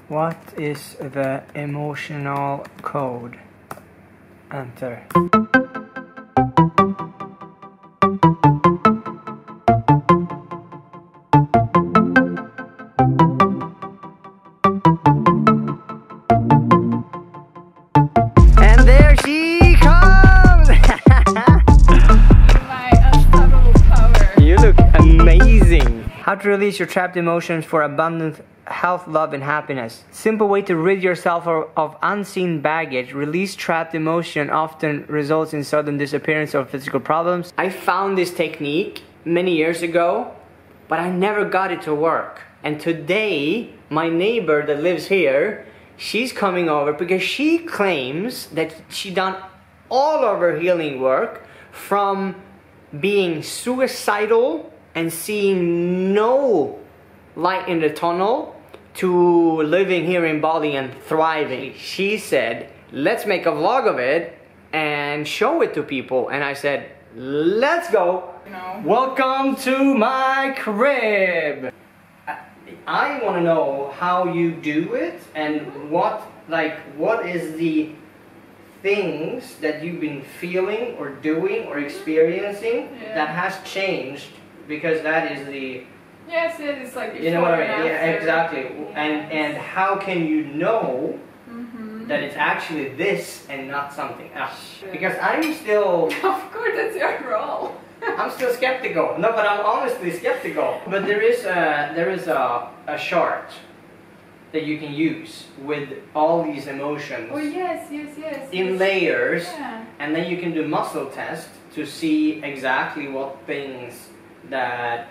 What is the emotional code? Enter. And there she comes! My unstoppable power. You look amazing! How to release your trapped emotions for abundant health, love, and happiness. Simple way to rid yourself of unseen baggage. Release trapped emotion often results in sudden disappearance of physical problems. I found this technique many years ago, but I never got it to work. And today, my neighbor that lives here, she's coming over because she claims that she done all of her healing work from being suicidal and seeing no light in the tunnel to living here in Bali and thriving. She said, let's make a vlog of it and show it to people. And I said, let's go. No. Welcome to my crib. I want to know how you do it and what is the things that you've been feeling or doing or experiencing that has changed, because that is the, Yes, it's like before, you know what I mean? and Yeah, after. exactly. Yes. And how can you know that it's actually this and not something else? Sure. Because I'm still Of course, that's your role. I'm still skeptical. No, but I'm honestly skeptical. But there is a chart that you can use with all these emotions Oh yes. in layers, Yeah. and then you can do muscle test to see exactly what things that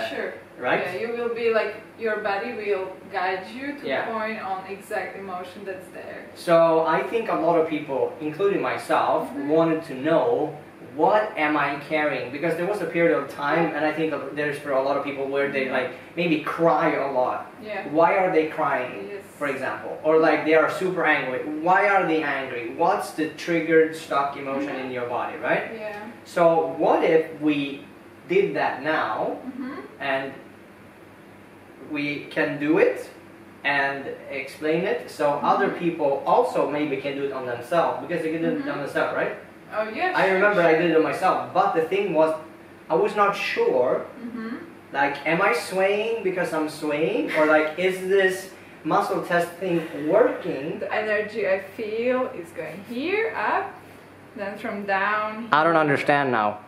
Sure. right? Yeah, you will be like, your body will guide you to Yeah. point on exact emotion that's there. So I think a lot of people, including myself, wanted to know, what am I carrying? Because there was a period of time, and I think there's for a lot of people where they like maybe cry a lot. Yeah. Why are they crying, Yes. for example? Or like they are super angry. Why are they angry? What's the triggered, stuck emotion in your body, right? Yeah. So what if we did that now, and we can do it and explain it, so other people also maybe can do it on themselves, because they can do it on themselves, right? Oh yeah. I sure, remember I sure. did it myself, but the thing was, I was not sure, like, am I swaying because I'm swaying, or like, is this muscle test thing working? The energy I feel is going here, up, then from down. I don't here. understand now.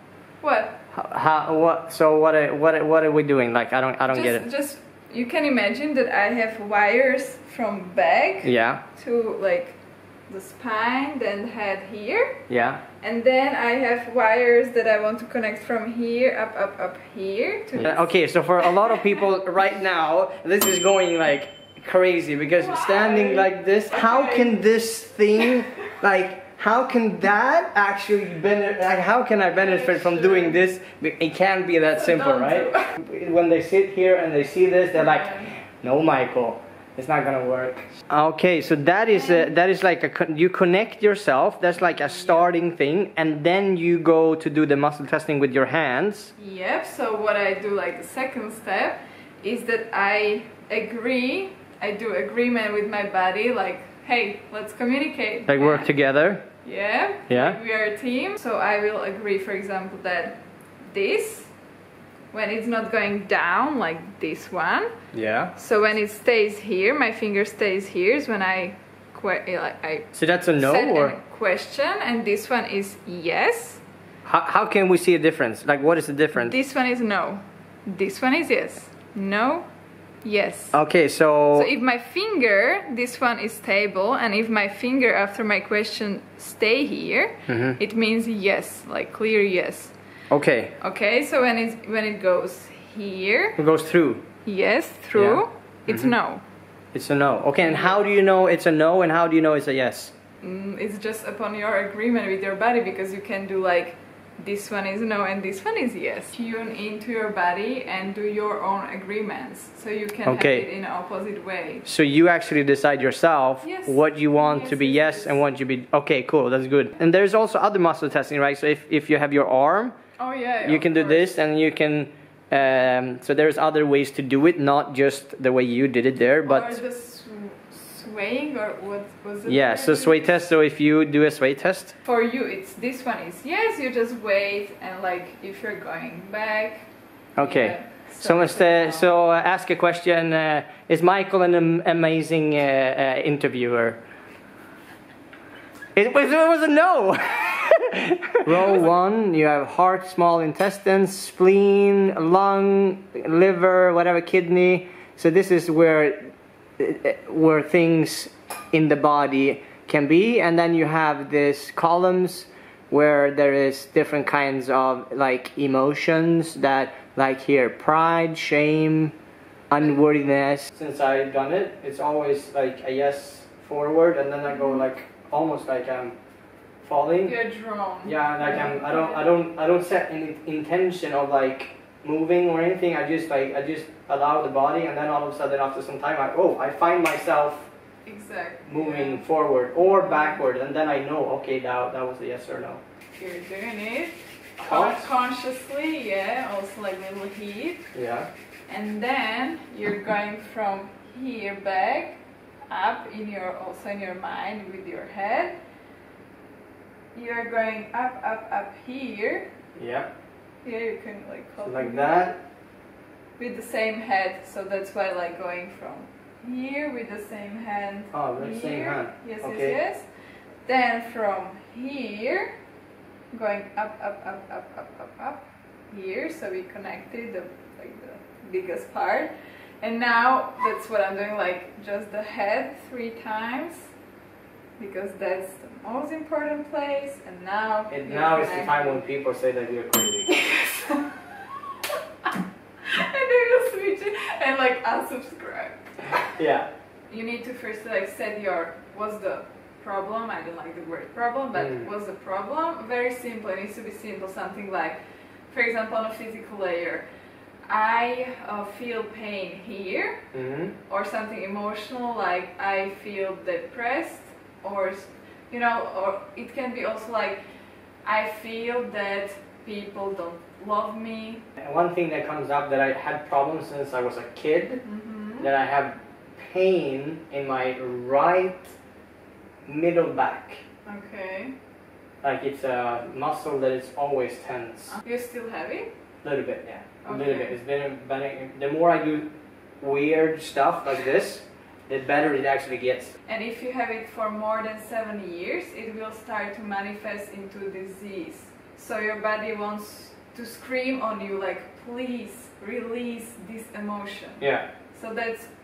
What? What? So what are we doing? Like, I don't get it. Just you can imagine that I have wires from back Yeah. to like the spine, then head here, Yeah. and then I have wires that I want to connect from here up here to this. Okay, so for a lot of people right now, this is going like crazy, because standing like this, how can this thing, like, how can that actually benefit? Like, how can I benefit from doing this? It can't be that simple, don't right? When they sit here and they see this, they're like, no, Michael, it's not gonna work. Okay, so that is like you connect yourself. That's like a starting thing, and then you go to do the muscle testing with your hands. Yep, so what I do, like the second step, is that I do agreement with my body, like, hey, let's communicate. Like, work together. Yeah, Yeah. we are a team. So I will agree, for example, that this, when it's not going down like this one, Yeah. so when it stays here, my finger stays here, is when I So that's a no, set or a question, and this one is yes. how can we see a difference? Like, what is the difference? This one is no. This one is yes. No, yes. Okay, So if my finger, this one is stable, and if my finger after my question stay here, it means yes, like clear yes. okay, Okay, so when it goes here, it goes through. yes, through, Yeah. it's no. It's a no. Okay, and how do you know it's a no, and how do you know it's a yes? It's just upon your agreement with your body, because you can do like, this one is no and this one is yes. Tune into your body and do your own agreements, so you can have it in an opposite way. So you actually decide yourself Yes. what you want Yes, to be yes, yes and what you be. Okay, cool, that's good. And there's also other muscle testing, right? So if you have your arm, Oh yeah, you of can do course. this, and you can. So there's other ways to do it, not just the way you did it there, Or but the swaying, or what was it? Yeah, so sway test. So if you do a sway test. For you, it's this one is yes. You just wait, and like if you're going back. Okay. Yeah, so ask a question. Is Michael an amazing interviewer? It was a no. Row 1, you have heart, small intestines, spleen, lung, liver, whatever, kidney. So this is where things in the body can be, and then you have these columns where there is different kinds of like emotions that, like here, pride, shame, unworthiness. Since I've done it, it's always like a yes forward, and then I go like almost like I'm falling. You're drawn. Yeah, like I don't set any intention of like moving or anything. I just allow the body, and then all of a sudden after some time I find myself moving forward or backward, and then I know, okay, that was a yes or no. You're doing it consciously, yeah, also like little heat. Yeah. And then you're going from here back up in your mind with your head. You're going up here. Yeah. Here you can like so like that. With the same head, so that's why like going from here with the same hand. Oh, with the same hand. Yes, okay. yes. Then from here, going up here, so we connected the biggest part. And now that's what I'm doing, like just the head 3 times, because that's the most important place. And now now is the time when people say that you're crazy. And they will switch it and like unsubscribe. Yeah. You need to first like set what's the problem. I don't like the word problem, but what's the problem? Very simple. It needs to be simple. Something like, for example, on a physical layer, I feel pain here, or something emotional like I feel depressed, or or it can be also like I feel that people don't love me. And one thing that comes up that I had problems since I was a kid, that I have pain in my right middle back. Okay. Like it's a muscle that is always tense. You still have it? A little bit, yeah. Okay. A little bit. It's been the more I do weird stuff like this, the better it actually gets. And if you have it for more than 7 years, it will start to manifest into disease. So your body wants to scream on you like, please release this emotion. Yeah. So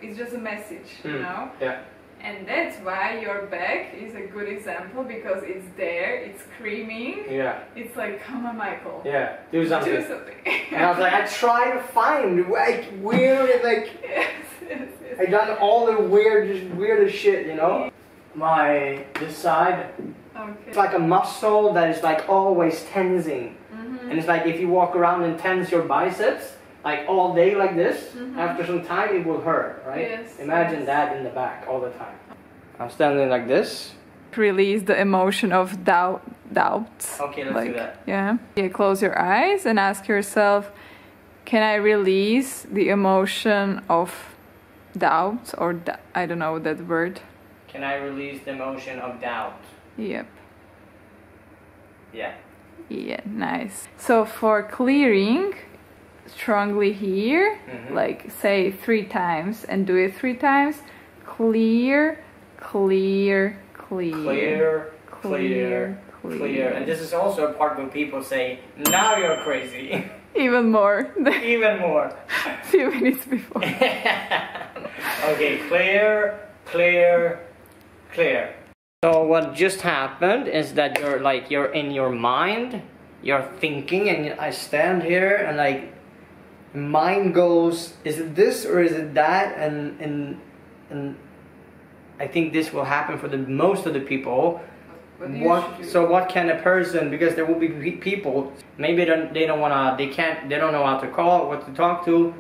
it's just a message, you know? Yeah. And that's why your back is a good example, because it's there, it's screaming. Yeah. It's like, come on, Michael. Yeah, do something. Do something. And I was like, I try to find like weird, like yes. I done all the weirdest shit, you know. This side, it's like a muscle that is like always tensing, and it's like if you walk around and tense your biceps like all day like this, after some time it will hurt, right? Yes. Imagine that in the back all the time. I'm standing like this. Release the emotion of doubt. Okay, let's do that. Yeah. Close your eyes and ask yourself, can I release the emotion of doubt, or I don't know that word. Can I release the emotion of doubt? Yep. Yeah. Yeah, nice. So for clearing, strongly here, like say 3 times, and do it 3 times. Clear, clear, clear. Clear. And this is also a part where people say, now you're crazy. Even more. Even more. A few minutes before. Okay, clear. So what just happened is that you're in your mind, you're thinking, and I stand here and like mind goes, is it this or is it that? And I think this will happen for the most of the people. What can a person, because there will be people maybe they don't know how to call, what to talk to.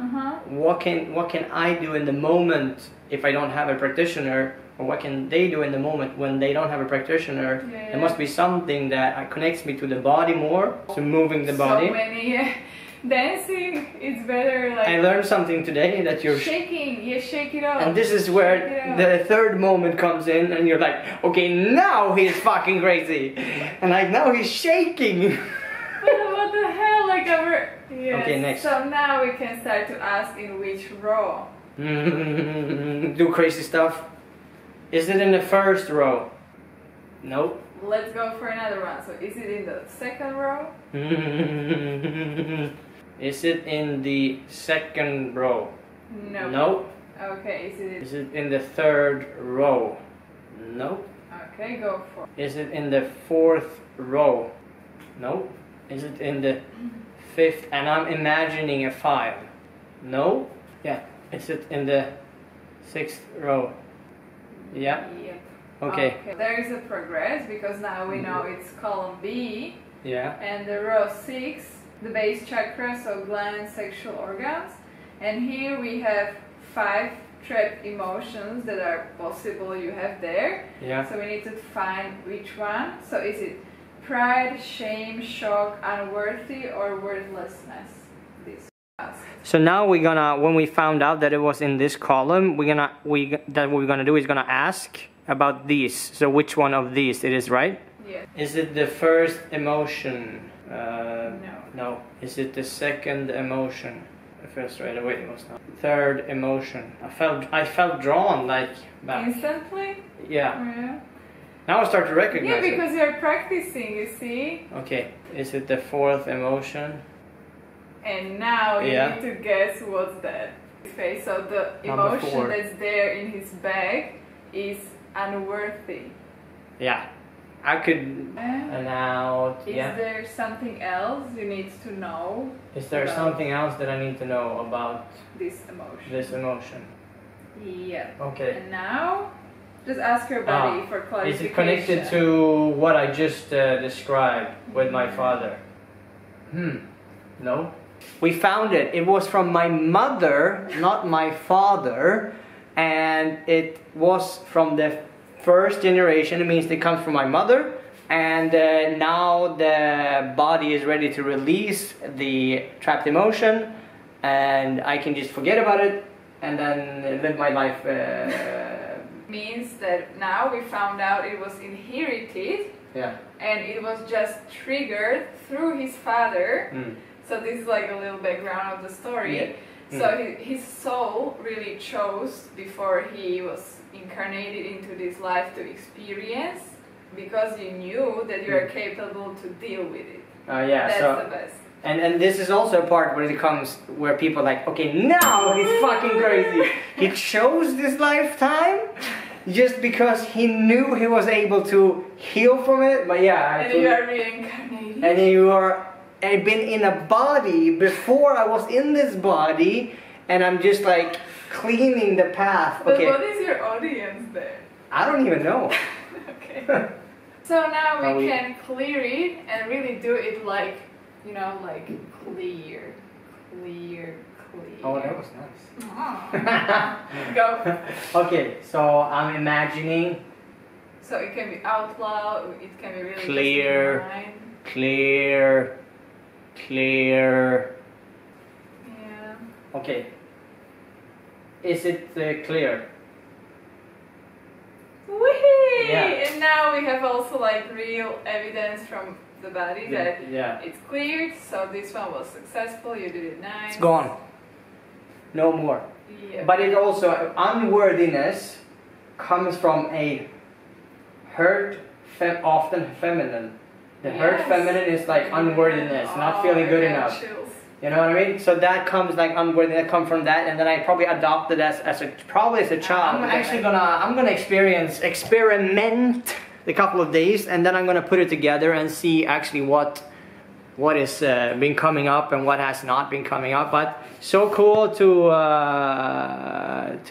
What can I do in the moment if I don't have a practitioner, or what can they do in the moment when they don't have a practitioner? There must be something that connects me to the body more, to moving the body. So many Dancing is better like... I learned something today that you're... Shaking, you shake it off. And this is where the third moment comes in and you're like, okay, now he's fucking crazy. And like, now he's shaking. What the hell, like our... Yes. Okay, next. So now we can start to ask in which row. Do crazy stuff. Is it in the first row? Nope. Let's go for another one. So is it in the second row? Is it in the second row? No. Nope. Okay, Is it in the third row? Nope. Okay, go for it. Is it in the fourth row? Nope. Is it in the fifth? And I'm imagining a 5. No? Yeah. Is it in the sixth row? Yeah. Yep. Okay. There is a progress because now we know it's column B. Yeah. And the row 6, the base chakra, so glands, sexual organs. And here we have 5 trapped emotions that are possible you have there. Yeah. So we need to find which one. So is it pride, shame, shock, unworthy, or worthlessness? This. So now we're gonna, when we found out that it was in this column, what we're gonna do is gonna ask about these. So which one of these it is, right? Yes. Is it the first emotion? No. No. Is it the second emotion? I felt straight away it was not. Third emotion. I felt drawn like back. Instantly? Yeah. Yeah. Now I start to recognize Yeah, because you're practicing, you see? Okay. Is it the fourth emotion? And now you need to guess what's that. Okay, so the emotion that's there in his bag is unworthy. Yeah. I could now. Is there something else you need to know? Is there something else that I need to know about this emotion? Yeah. Okay. And now, just ask your body for clarification. Is it connected to what I just described with my father? No. We found it. It was from my mother, not my father, and it was from the first generation. It means it comes from my mother, and now the body is ready to release the trapped emotion, and I can just forget about it and then live my life. Means that now we found out it was inherited, and it was just triggered through his father. So this is like a little background of the story. So his soul really chose before he was incarnated into this life to experience, because you knew that you are capable to deal with it. That's the best. And this is also a part where it comes where people are like, okay, now he's fucking crazy. He chose this lifetime just because he knew he was able to heal from it. But yeah, and you are reincarnated. And you are. I've been in a body before I was in this body, and I'm just like cleaning the path. But what is your audience there? I don't even know. Okay. So now we can clear it and really do it like, you know, like clear. Oh, that was nice. Go. Okay, so I'm imagining. So it can be out loud, it can be really clear, just in your mind. Clear. Yeah. Okay. Is it clear? Whee! Yeah. And now we have also like real evidence from the body that it's cleared. So this one was successful. You did it nice. It's gone. No more. Yeah. But it also unworthiness comes from a hurt, often feminine. The hurt feminine is like unworthiness, not feeling good enough. Chills. You know what I mean? So that comes like unworthiness, come from that, and then I probably adopted as a child. I'm actually gonna experiment a couple of days, and then I'm gonna put it together and see actually what is been coming up and what has not been coming up. But so cool to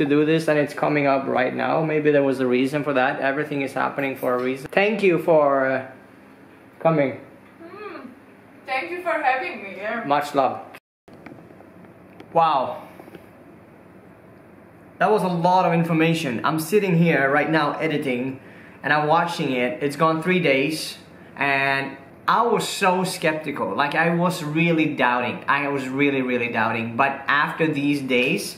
do this, and it's coming up right now. Maybe there was a reason for that. Everything is happening for a reason. Thank you for coming. Thank you for having me here. Much love. Wow. That was a lot of information. I'm sitting here right now editing, and I'm watching it. It's gone 3 days, and I was so skeptical. Like, I was really doubting. I was really doubting. But after these days,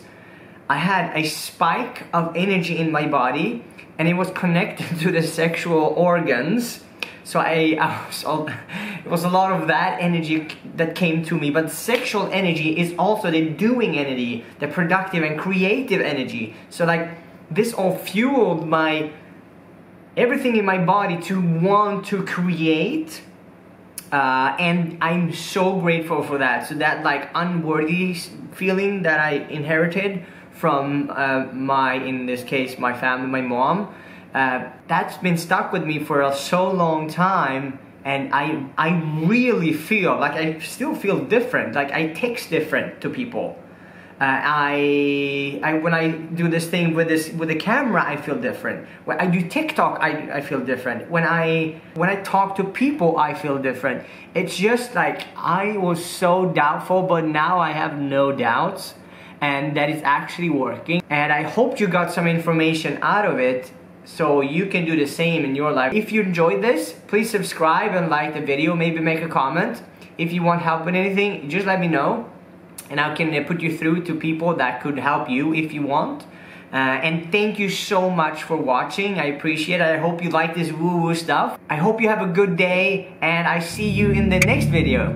I had a spike of energy in my body, and it was connected to the sexual organs. So it was a lot of that energy that came to me. But sexual energy is also the doing energy, the productive and creative energy. So like, this all fueled everything in my body to want to create. And I'm so grateful for that. So that like unworthy feeling that I inherited from in this case, my family, my mom, that's been stuck with me for so long time. And I really feel like I still feel different. Like, I text different to people. When I do this thing with the camera, I feel different. When I do TikTok, I feel different. When I talk to people, I feel different. It's just like, I was so doubtful, but now I have no doubts, and that is actually working. And I hope you got some information out of it, so you can do the same in your life. If you enjoyed this, please subscribe and like the video. Maybe make a comment. If you want help with anything, just let me know, and I can put you through to people that could help you if you want. And thank you so much for watching. I appreciate it. I hope you like this woo-woo stuff. I hope you have a good day, and I see you in the next video.